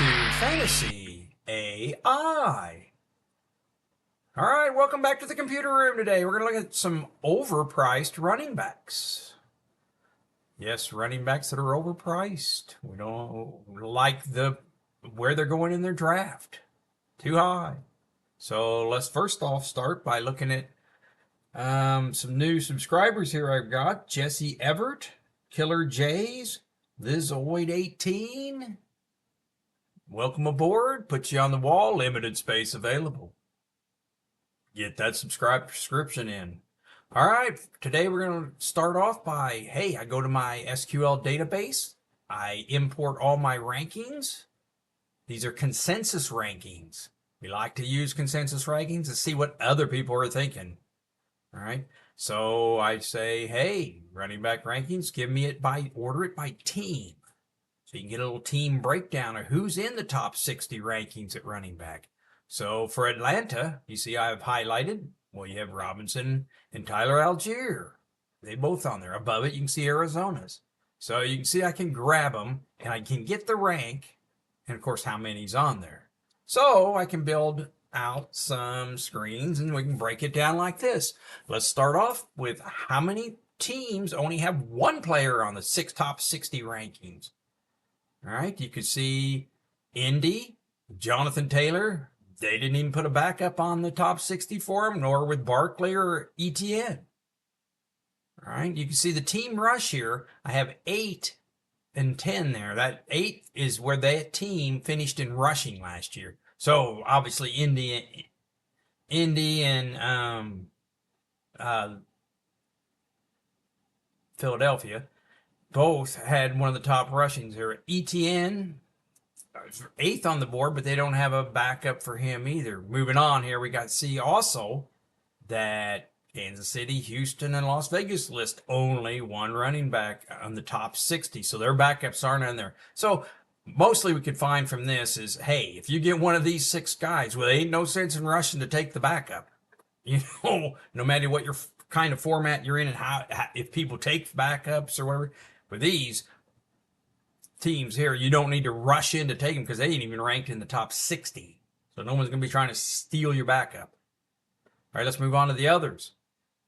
to Fantasy AI. All right, welcome back to the computer room today. We're going to look at some overpriced running backs. Yes, running backs that are overpriced. We don't like where they're going in their draft. Too high. So let's first off start by looking at some new subscribers here I've got. Jesse Everett, Killer Jays, Lizoid18. Welcome aboard. Put you on the wall. Limited space available. Get that subscription in. All right. Today we're going to start off by, hey, I go to my SQL database. I import all my rankings. These are consensus rankings. We like to use consensus rankings to see what other people are thinking. All right. So I say, hey, running back rankings, order it by team. So you can get a little team breakdown of who's in the top 60 rankings at running back. So for Atlanta, you see I've highlighted, well, you have Robinson and Tyler Algier. They both on there. Above it, you can see Arizona's. So you can see I can grab them and I can get the rank and, of course, how many's on there. So I can build out some screens and we can break it down like this. Let's start off with how many teams only have one player on the top 60 rankings. All right, you can see Indy, Jonathan Taylor. They didn't even put a backup on the top 60 for him, nor with Barkley or ETN. All right, you can see the team rush here. I have 8 and 10 there. That 8 is where that team finished in rushing last year. So obviously Indy and Philadelphia both had one of the top rushings here. ETN, 8th on the board, but they don't have a backup for him either. Moving on here, we got to see also that Kansas City, Houston, and Las Vegas list only one running back on the top 60, so their backups aren't in there. So mostly we could find from this is, hey, if you get one of these 6 guys, well, there ain't no sense in rushing to take the backup. You know, no matter what your kind of format you're in and how if people take backups or whatever. For these teams here, you don't need to rush in to take them because they ain't even ranked in the top 60. So no one's going to be trying to steal your backup. All right, let's move on to the others.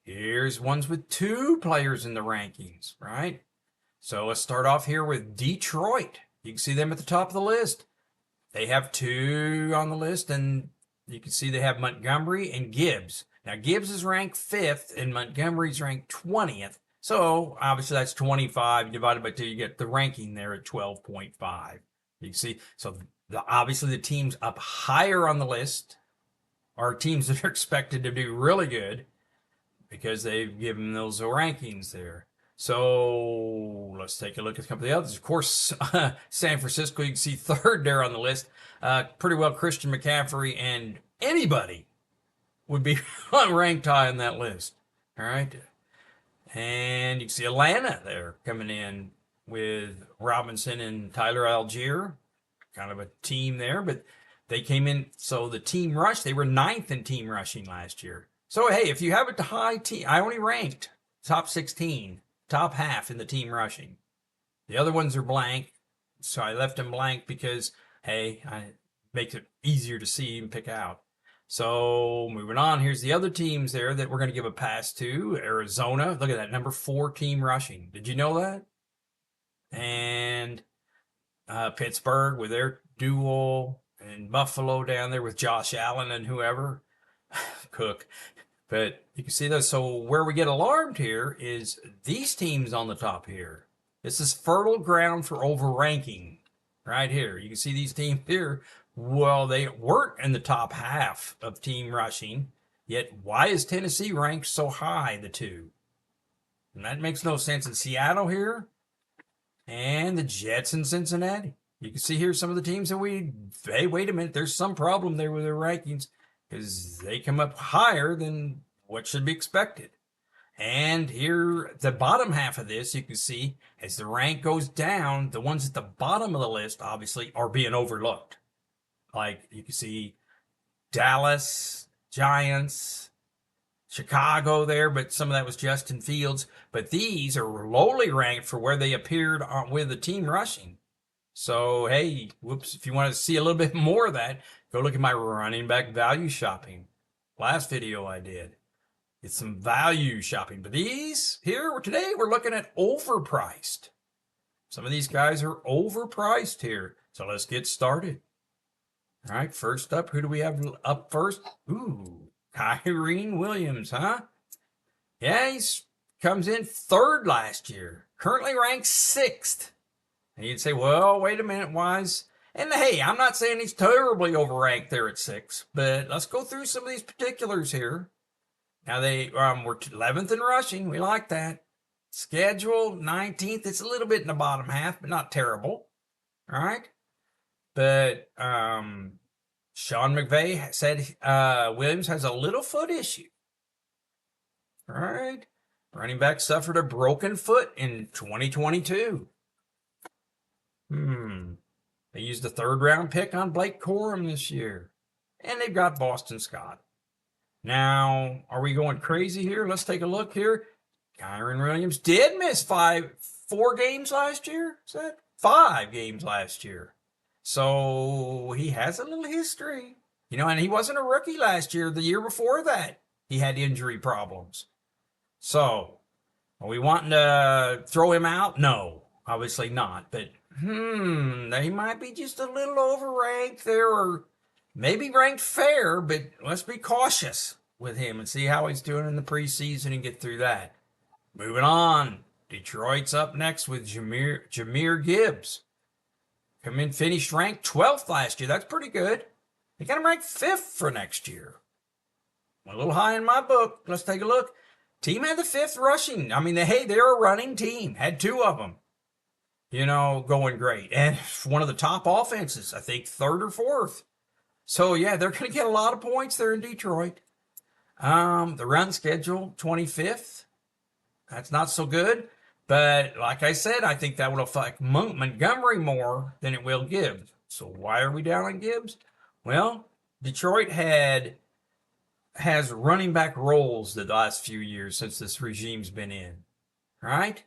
Here's ones with 2 players in the rankings, right? So let's start off here with Detroit. You can see them at the top of the list. They have 2 on the list, and you can see they have Montgomery and Gibbs. Now, Gibbs is ranked 5th, and Montgomery's ranked 20th. So obviously that's 25 divided by 2. You get the ranking there at 12.5. You can see, so obviously the teams up higher on the list are teams that are expected to do really good because they've given those rankings there. So let's take a look at a couple of the others. Of course, San Francisco, you can see 3rd there on the list. Pretty well Christian McCaffrey and anybody would be ranked high on that list. All right. And you can see Atlanta there coming in with Robinson and Tyler Algier. Kind of a team there, but they came in. So the team rush, they were 9th in team rushing last year. So, hey, if you have a high team, I only ranked top 16, top half in the team rushing. The other ones are blank. So I left them blank because, hey, it makes it easier to see and pick out. So moving on, here's the other teams there that we're going to give a pass to. Arizona, look at that, number 4 team rushing. Did you know that? And Pittsburgh with their duel, and Buffalo down there with Josh Allen and whoever, Cook. But you can see those. So where we get alarmed here is these teams on the top here. This is fertile ground for overranking right here. You can see these teams here. Well, they weren't in the top half of team rushing, yet why is Tennessee ranked so high, the 2? And that makes no sense. In Seattle here, and the Jets in Cincinnati. You can see here some of the teams that hey, wait a minute, there's some problem there with their rankings because they come up higher than what should be expected. And here, the bottom half of this, you can see as the rank goes down, the ones at the bottom of the list, obviously, are being overlooked. Like you can see Dallas, Giants, Chicago there, but some of that was Justin Fields. But these are lowly ranked for where they appeared with the team rushing. So, hey, whoops, if you want to see a little bit more of that, go look at my running back value shopping. Last video I did. It's some value shopping. But these here, today we're looking at overpriced. Some of these guys are overpriced here. So let's get started. All right, first up, who do we have up first? Ooh, Kyren Williams, huh? Yeah, he's comes in third last year. Currently ranked sixth. And you'd say, well, wait a minute, Wise. And hey, I'm not saying he's terribly overranked there at 6, but let's go through some of these particulars here. Now they were 11th in rushing. We like that. Schedule 19th. It's a little bit in the bottom half, but not terrible. All right. But Sean McVay said Williams has a little foot issue. All right. Running back suffered a broken foot in 2022. They used a third-round pick on Blake Corum this year. And they've got Boston Scott. Now, are we going crazy here? Let's take a look here. Kyren Williams did miss 4 games last year. Is that 5 games last year? So he has a little history. You know, and he wasn't a rookie last year. The year before that, he had injury problems. So, are we wanting to throw him out? No, obviously not. But, they might be just a little overranked there, or maybe ranked fair, but let's be cautious with him and see how he's doing in the preseason and get through that. Moving on. Detroit's up next with Jahmyr Gibbs. Finished ranked 12th last year. That's pretty good. They got him ranked 5th for next year. A little high in my book. Let's take a look. Team had the 5th rushing. I mean, they're a running team. Had 2 of them. You know, going great. And one of the top offenses, I think 3rd or 4th. So, yeah, they're going to get a lot of points there in Detroit. The run schedule, 25th. That's not so good. But like I said, I think that will affect Montgomery more than it will Gibbs. So why are we down on Gibbs? Well, Detroit has running back roles the last few years since this regime's been in. Right?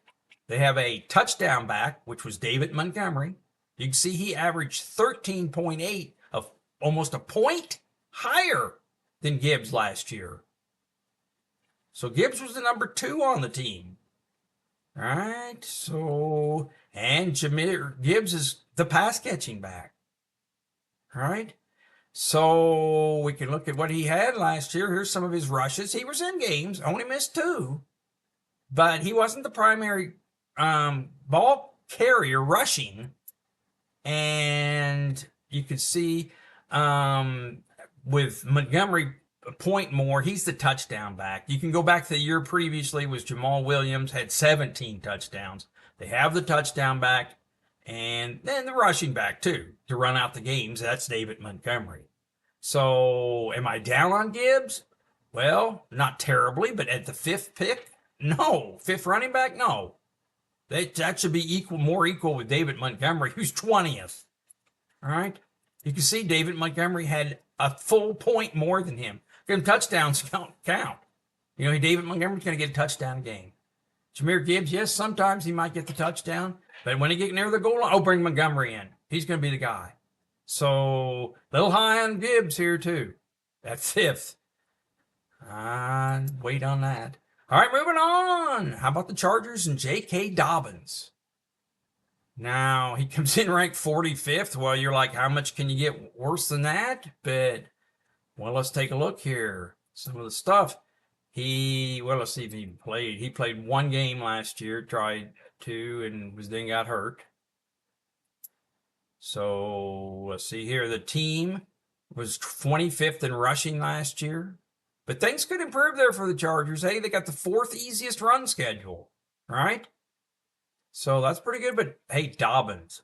They have a touchdown back, which was David Montgomery. You can see he averaged 13.8, of almost a point higher than Gibbs last year. So Gibbs was the number 2 on the team. All right, so, and Jahmyr Gibbs is the pass catching back. All right, so we can look at what he had last year. Here's some of his rushes. He was in games, only missed 2, but he wasn't the primary ball carrier rushing. And you can see with Montgomery a point more, he's the touchdown back. You can go back to the year previously was Jamal Williams, had 17 touchdowns. They have the touchdown back and then the rushing back too to run out the games. That's David Montgomery. So am I down on Gibbs? Well, not terribly, but at the 5th pick, no. 5th running back, no. That should be more equal with David Montgomery, who's 20th. All right? You can see David Montgomery had a full point more than him. Them touchdowns count. You know, David Montgomery's going to get a touchdown game. Jahmyr Gibbs, yes, sometimes he might get the touchdown, but when he get near the goal line, bring Montgomery in. He's going to be the guy. So, a little high on Gibbs here, too. At 5th. Wait on that. All right, moving on. How about the Chargers and J.K. Dobbins? Now, he comes in ranked 45th. Well, you're like, how much can you get worse than that? But, well, let's take a look here. Some of the stuff. Let's see if he played. He played 1 game last year, tried 2, and then got hurt. So, let's see here. The team was 25th in rushing last year. But things could improve there for the Chargers. Hey, they got the 4th easiest run schedule, right? So that's pretty good. But hey, Dobbins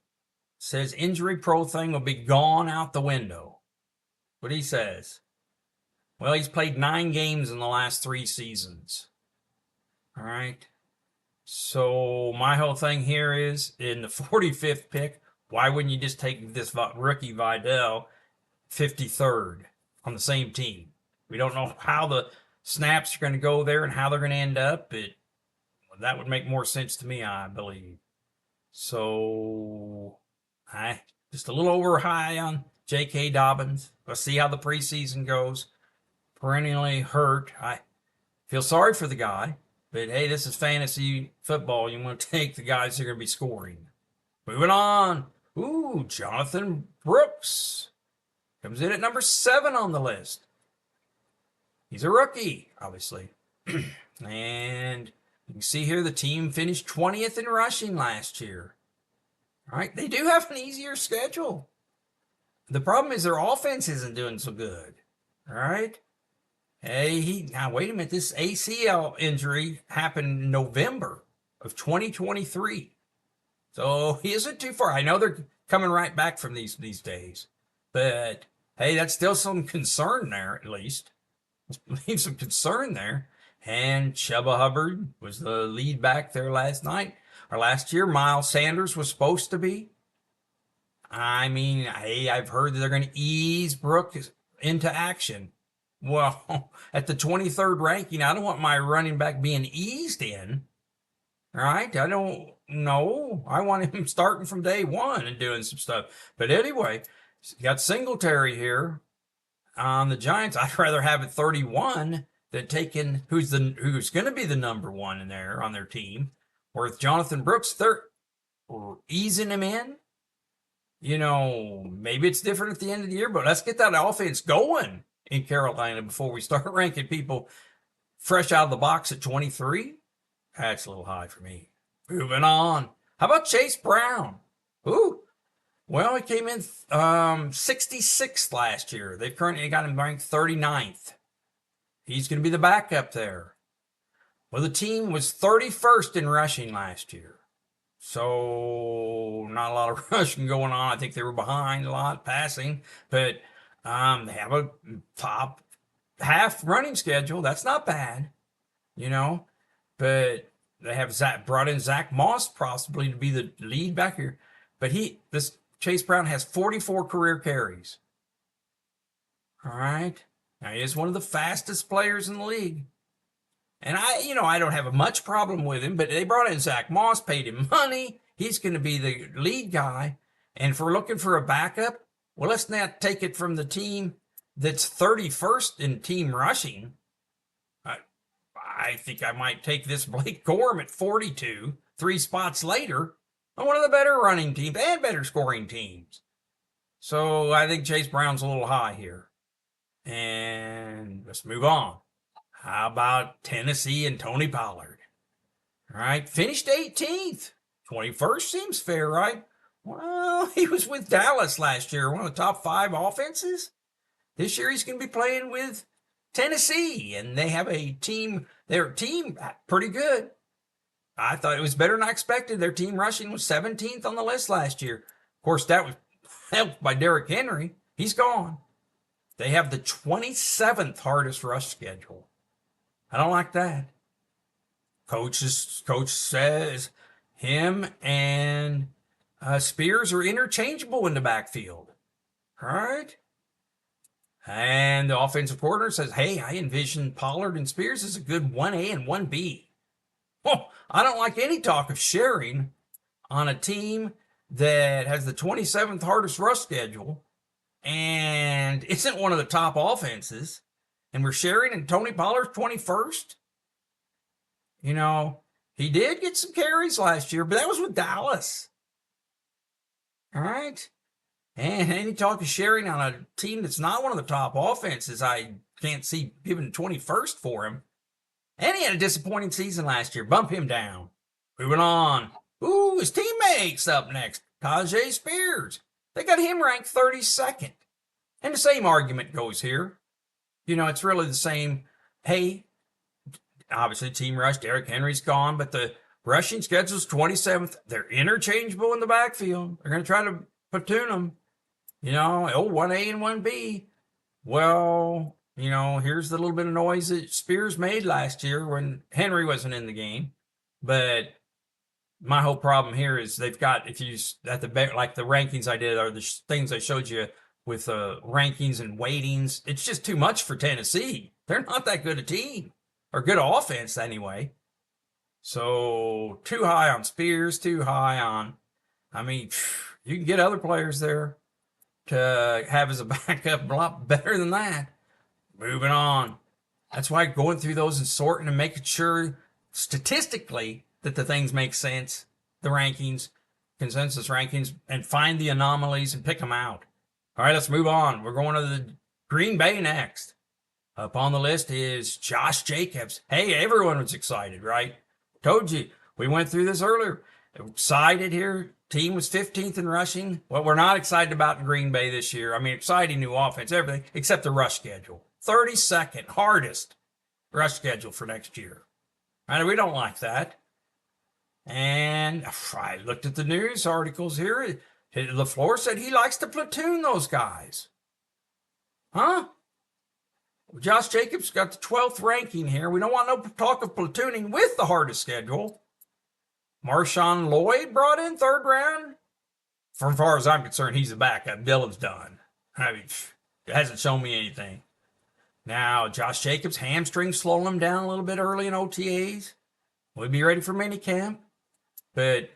says injury pro thing will be gone out the window. What he says? Well, he's played 9 games in the last 3 seasons. All right. So my whole thing here is in the 45th pick, why wouldn't you just take this rookie Vidal 53rd on the same team? We don't know how the snaps are going to go there and how they're going to end up, but that would make more sense to me, I believe. So, I just a little over high on J.K. Dobbins. Let's see how the preseason goes. Perennially hurt. I feel sorry for the guy, but hey, this is fantasy football. You want to take the guys who are going to be scoring. Moving on. Ooh, Jonathan Brooks comes in at number 7 on the list. He's a rookie, obviously. And you can see here the team finished 20th in rushing last year. All right, they do have an easier schedule. The problem is their offense isn't doing so good. All right. Hey, now wait a minute. This ACL injury happened in November of 2023. So he isn't too far. I know they're coming right back from these days. But hey, that's still some concern there, at least. Leave some concern there. And Chuba Hubbard was the lead back there last night. Or last year, Miles Sanders was supposed to be. I mean, hey, I've heard that they're going to ease Brooks into action. Well, at the 23rd ranking, I don't want my running back being eased in. All right? I don't know. I want him starting from day one and doing some stuff. But anyway, you got Singletary here on the Giants. I'd rather have it 31 than taking who's going to be the number 1 in there on their team. Or with Jonathan Brooks, they're easing him in. You know, maybe it's different at the end of the year, but let's get that offense going in Carolina before we start ranking people fresh out of the box at 23. That's a little high for me. Moving on. How about Chase Brown? Ooh. Well, he came in 66th last year. They've currently got him ranked 39th. He's going to be the backup there. Well, the team was 31st in rushing last year. So not a lot of rushing going on. I think they were behind a lot passing, but they have a top half running schedule. That's not bad, you know. But they have brought in Zach Moss possibly to be the lead back here. But this Chase Brown has 44 career carries. All right. Now he is one of the fastest players in the league. And I don't have a much problem with him, but they brought in Zach Moss, paid him money. He's going to be the lead guy. And if we're looking for a backup, well, let's not take it from the team that's 31st in team rushing. I think I might take this Blake Corum at 42, 3 spots later, on one of the better running teams and better scoring teams. So I think Chase Brown's a little high here. And let's move on. How about Tennessee and Tony Pollard? All right, finished 18th. 21st seems fair, right? Well, he was with Dallas last year, one of the top 5 offenses. This year he's going to be playing with Tennessee, and they have a team, their team, pretty good. I thought it was better than I expected. Their team rushing was 17th on the list last year. Of course, that was helped by Derrick Henry. He's gone. They have the 27th hardest rush schedule. I don't like that. Coach says him and Spears are interchangeable in the backfield. All right. And the offensive coordinator says, hey, I envision Pollard and Spears as a good 1A and 1B. Oh, I don't like any talk of sharing on a team that has the 27th hardest rush schedule and isn't one of the top offenses. And we're sharing and Tony Pollard's 21st. You know, he did get some carries last year, but that was with Dallas. All right. And any talk of sharing on a team that's not one of the top offenses, I can't see giving 21st for him. And he had a disappointing season last year. Bump him down. Moving on. Ooh, his teammates up next. Tajay Spears. They got him ranked 32nd. And the same argument goes here. You know, it's really the same. Hey, obviously team rush, Derrick Henry's gone, but the rushing schedule's 27th. They're interchangeable in the backfield. They're going to try to platoon them. You know, 1A and 1B. Well, you know, here's the little bit of noise that Spears made last year when Henry wasn't in the game. But my whole problem here is they've got, if you, at the, like the rankings I did, or the things I showed you with rankings and weightings, it's just too much for Tennessee. They're not that good a team, or good offense anyway. So too high on Spears, too high on, I mean, You can get other players there to have as a backup a lot better than that. Moving on. That's why going through those and sorting and making sure statistically that the things make sense, the rankings, consensus rankings, and find the anomalies and pick them out. All right, let's move on. We're going to the Green Bay next. Up on the list is Josh Jacobs. Hey, everyone was excited, right? Told you. We went through this earlier. Excited here. Team was 15th in rushing. What we're not excited about in Green Bay this year, I mean, exciting new offense, everything, except the rush schedule. 32nd hardest rush schedule for next year. Right? We don't like that. And I looked at the news articles here. LaFleur said he likes to platoon those guys. Huh? Josh Jacobs got the 12th ranking here. We don't want no talk of platooning with the hardest schedule. Marshawn Lloyd brought in 3rd round. From far as I'm concerned, he's the backup. Dillon's done. I mean, it hasn't shown me anything. Now, Josh Jacobs' hamstring slowed him down a little bit early in OTAs. We'll be ready for minicamp. But,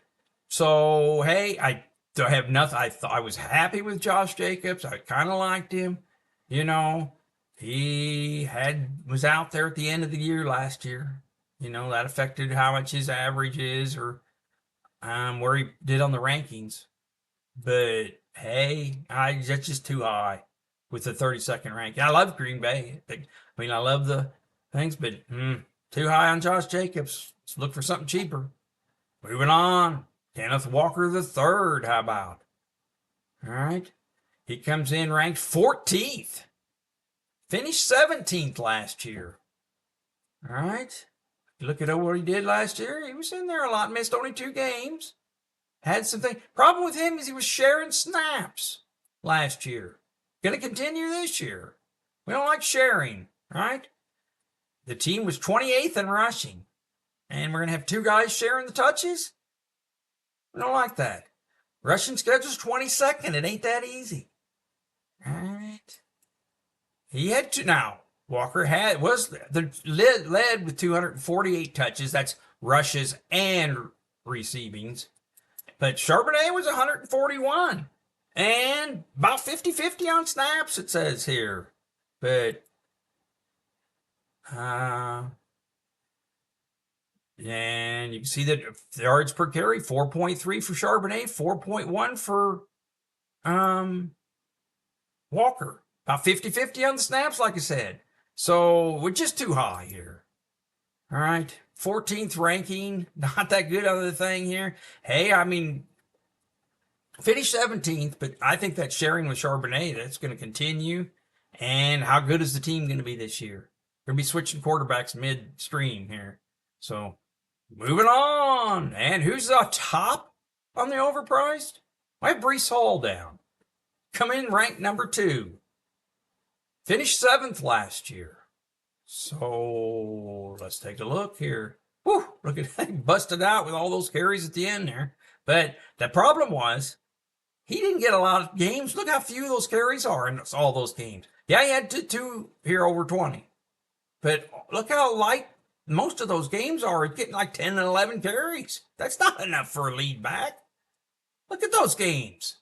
so, hey, I have nothing. I was happy with Josh Jacobs. I kind of liked him. You know, he was out there at the end of the year last year. You know, that affected how much his average is or where he did on the rankings. But, hey, that's just too high with the 32nd ranking. I love Green Bay. I mean, I love the things, but too high on Josh Jacobs. Let's look for something cheaper. Moving on. Kenneth Walker III, how about? All right. He comes in ranked 14th. Finished 17th last year. All right. Look at what he did last year. He was in there a lot, missed only 2 games. Had something. Problem with him is he was sharing snaps last year. Going to continue this year. We don't like sharing, right? The team was 28th in rushing. And we're going to have 2 guys sharing the touches? We don't like that. Rushing schedule's 22nd. It ain't that easy. All right. He had to. Now, Walker led with 248 touches. That's rushes and receivings. But Charbonnet was 141. And about 50-50 on snaps, it says here. But, and you can see that yards per carry, 4.3 for Charbonnet, 4.1 for Walker. About 50-50 on the snaps, like I said. So we're just too high here. All right. 14th ranking. Not that good on the thing here. Hey, I mean, finished 17th, but I think that sharing with Charbonnet, that's going to continue. And how good is the team going to be this year? Going to be switching quarterbacks midstream here. So moving on. And who's the top on the overpriced? I have Breece Hall down. Come in ranked number 2. Finished 7th last year. So let's take a look here. Whew, look at that. Busted out with all those carries at the end there. But the problem was he didn't get a lot of games. Look how few those carries are in all those games. Yeah, he had two here over 20. But look how light most of those games are. He's getting like 10 and 11 carries. That's not enough for a lead back. Look at those games.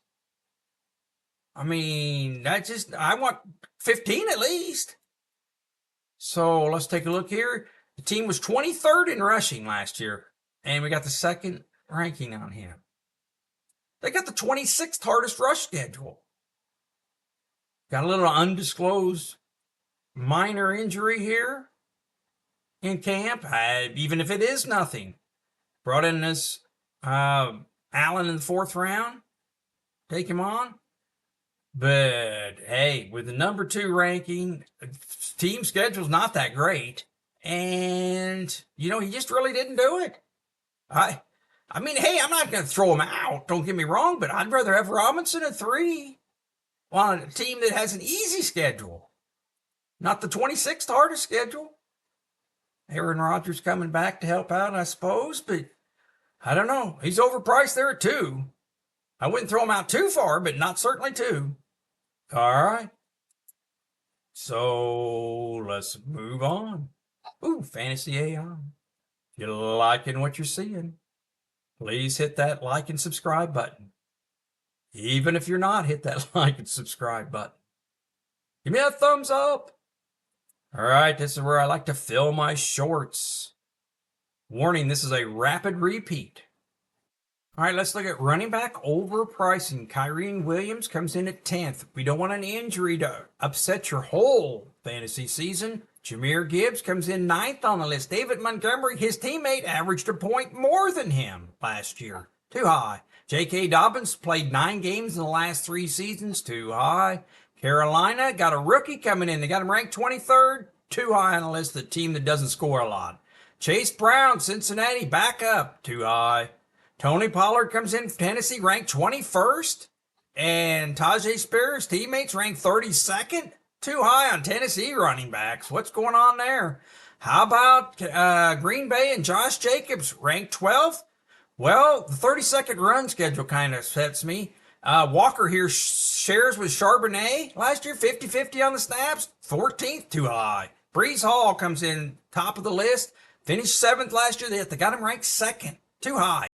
I mean, I want 15 at least. So let's take a look here. The team was 23rd in rushing last year, and we got the 2nd ranking on him. They got the 26th hardest rush schedule. Got a little undisclosed minor injury here in camp, even if it is nothing. Brought in this Allen in the 4th round. Take him on. But, hey, with the number 2 ranking, team schedule's not that great. And, he just really didn't do it. I mean, hey, I'm not going to throw him out. Don't get me wrong, but I'd rather have Robinson at 3 on a team that has an easy schedule. Not the 26th hardest schedule. Aaron Rodgers coming back to help out, I suppose, but I don't know. He's overpriced there at 2. I wouldn't throw him out too far, but not certainly 2. All right. So let's move on. Ooh, Fantasy AI. If you're liking what you're seeing, please hit that like and subscribe button. Even if you're not, hit that like and subscribe button. Give me a thumbs up. All right, this is where I like to fill my shorts. Warning, this is a rapid repeat. All right, let's look at running back overpricing. Kyren Williams comes in at 10th. We don't want an injury to upset your whole fantasy season. Jahmyr Gibbs comes in 9th on the list. David Montgomery, his teammate, averaged a point more than him last year. Too high. J.K. Dobbins played 9 games in the last 3 seasons. Too high. Carolina got a rookie coming in. They got him ranked 23rd. Too high on the list. The team that doesn't score a lot. Chase Brown, Cincinnati, back up. Too high. Tony Pollard comes in from Tennessee, ranked 21st. And Tajay Spears, teammates, ranked 32nd. Too high on Tennessee running backs. What's going on there? How about Green Bay and Josh Jacobs, ranked 12th? Well, the 30-second run schedule kind of upsets me. Walker here shares with Charbonnet last year, 50-50 on the snaps, 14th, too high. Brees Hall comes in top of the list, finished 7th last year. They got him ranked 2nd, too high.